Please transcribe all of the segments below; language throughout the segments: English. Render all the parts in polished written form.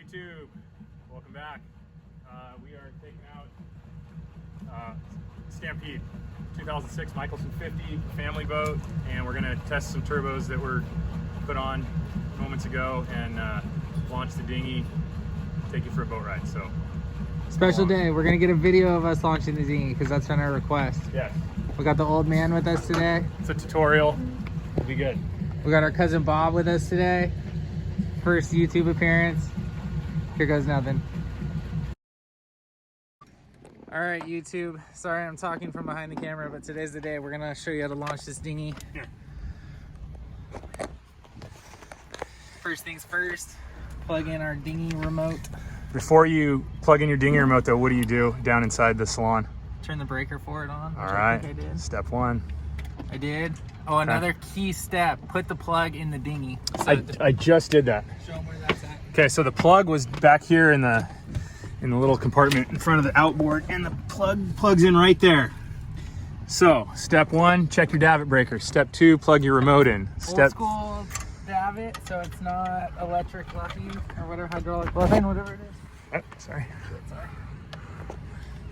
YouTube? Welcome back. We are taking out Stampede 2006 Mikelson 50 family boat, and we're going to test some turbos that were put on moments ago and launch the dinghy, take you for a boat ride. So special day. We're going to get a video of us launching the dinghy because that's on our request. Yes. We got the old man with us today. It's a tutorial. It'll be good. We got our cousin Bob with us today. First YouTube appearance. Here goes nothing. All right, YouTube. Sorry I'm talking from behind the camera, but today's the day. We're gonna show you how to launch this dinghy. Here. First things first, plug in our dinghy remote. Before you plug in your dinghy remote though, what do you do down inside the salon? Turn the breaker for it on. All right, I think I did. Step one. I did. Oh, another key step, put the plug in the dinghy. So I just did that. Show them where that's at. Okay, so the plug was back here in the little compartment in front of the outboard, and the plug plugs in right there. So step one, check your davit breaker. Step two, plug your remote in. Old school davit, so it's not electric lucky or whatever, hydraulic bluffing, whatever it is. Oh, sorry.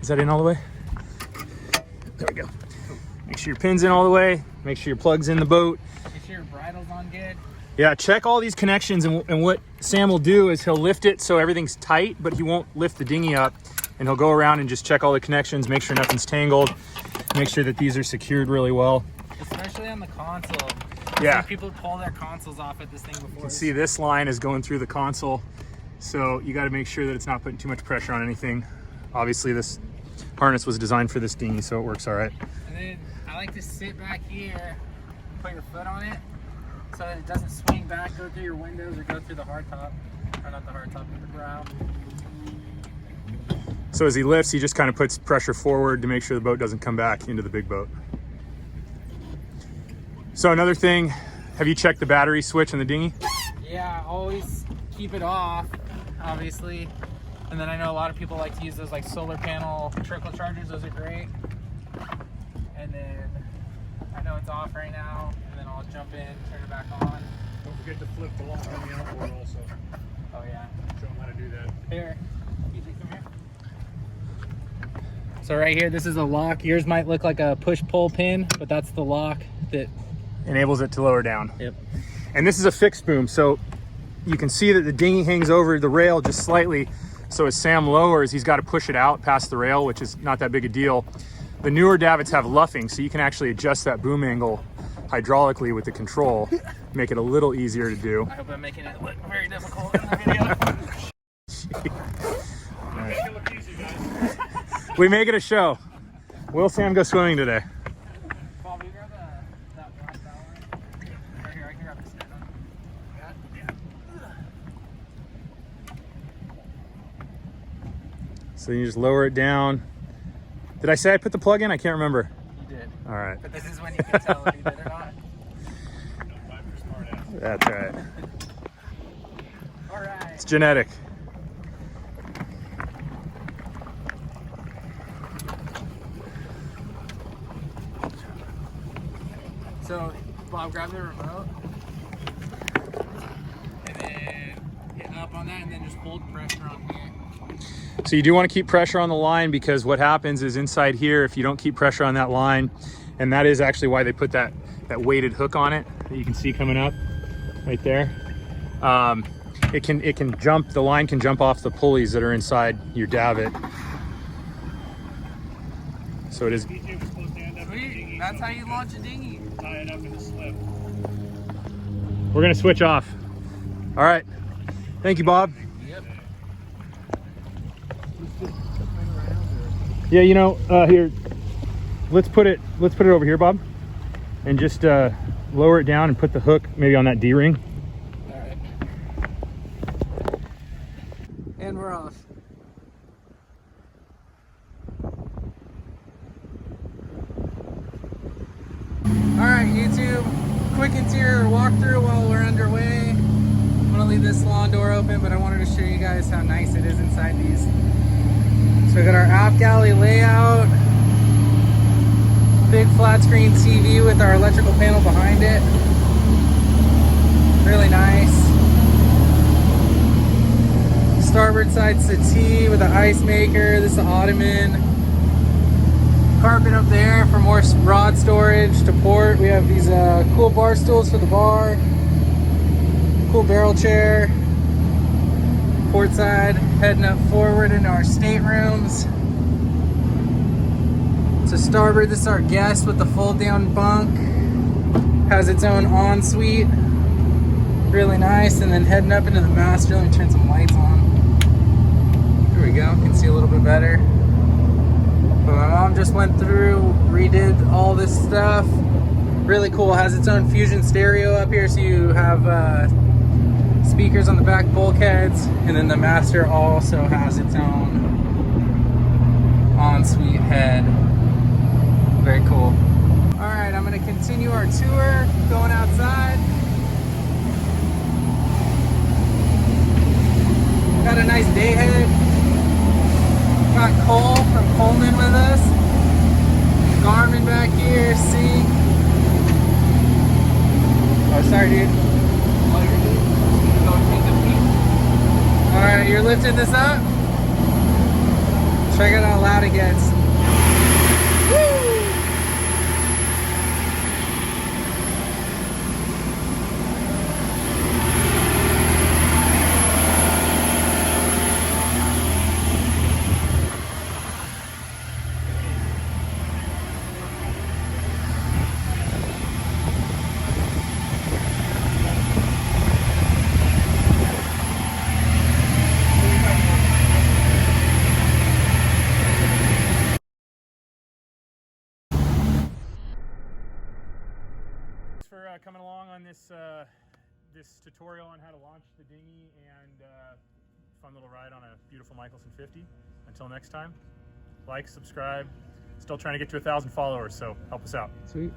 Is that in all the way? There we go. Make sure your pin's in all the way. Make sure your plug's in the boat. Make sure your bridle's on good. Yeah, check all these connections, and what Sam will do is he'll lift it so everything's tight, but he won't lift the dinghy up, and he'll go around and just check all the connections, make sure nothing's tangled, make sure that these are secured really well. Especially on the console. Yeah. People pull their consoles off at this thing before. You can see this line is going through the console, so you got to make sure that it's not putting too much pressure on anything. Obviously, this harness was designed for this dinghy, so it works all right. And then I like to sit back here, put your foot on it, so that it doesn't swing back, go through your windows, or go through the hardtop. Or not the hardtop, but the ground. So as he lifts, he just kind of puts pressure forward to make sure the boat doesn't come back into the big boat. So another thing, have you checked the battery switch in the dinghy? Yeah, always keep it off, obviously. And then I know a lot of people like to use those like solar panel trickle chargers. Those are great. And then I know it's off right now, and then I'll jump in, turn it back on. Don't forget to flip the lock on the outboard also. Oh yeah. Show them how to do that. Here. Come here. So right here, this is a lock. Yours might look like a push-pull pin, but that's the lock that enables it to lower down. Yep. And this is a fixed boom, so you can see that the dinghy hangs over the rail just slightly. So as Sam lowers, he's got to push it out past the rail, which is not that big a deal. The newer davits have luffing, so you can actually adjust that boom angle hydraulically with the control, make it a little easier to do. I hope I'm making it look very difficult in the video. Right. Make it look easy, guys. We make it a show. Will Sam go swimming today? Bob, will you grab that black towel? Right here, I can grab the stick on. Yeah. So you just lower it down. Did I say I put the plug in? I can't remember. You did. All right. But this is when you can tell if you did or not. That's right. All right. It's genetic. So, Bob, grab the remote. And then hit up on that, and then just hold pressure on here. So you do want to keep pressure on the line, because what happens is inside here, if you don't keep pressure on that line, and that is actually why they put that weighted hook on it that you can see coming up right there. It can jump, the line can jump off the pulleys that are inside your davit. So it is. Sweet. That's how you launch a dinghy. Tie it up in the slip. We're gonna switch off. All right. Thank you, Bob. Yep. Yeah, you know, here, let's put it over here, Bob, and just lower it down and put the hook maybe on that D-ring. All right. And we're off. All right, YouTube, quick interior walkthrough while we're underway. I'm gonna leave this salon door open, but I wanted to show you guys how nice it is inside these. So we got our aft galley layout, big flat screen TV with our electrical panel behind it. Really nice. starboard side settee with an ice maker. This is the ottoman. Carpet up there for more rod storage to port. We have these cool bar stools for the bar. Cool barrel chair. Port side, heading up forward into our staterooms. To starboard, this is our guest with the fold down bunk. Has its own ensuite. Really nice. And then heading up into the master. Let me turn some lights on. There we go, can see a little bit better. But my mom just went through, redid all this stuff. Really cool. Has its own Fusion stereo up here, so you have speakers on the back bulkheads, and then the master also has its own ensuite head. Very cool. All right, I'm gonna continue our tour, going outside. Got a nice day head. Got Cole from Coleman with us. Garmin back here, Sync. Oh, sorry, dude. Alright, you're lifting this up? Check out how loud it gets. Woo! For coming along on this this tutorial on how to launch the dinghy and fun little ride on a beautiful Mikelson 50. Until next time, like, subscribe. Still trying to get to 1,000 followers, so help us out. Sweet.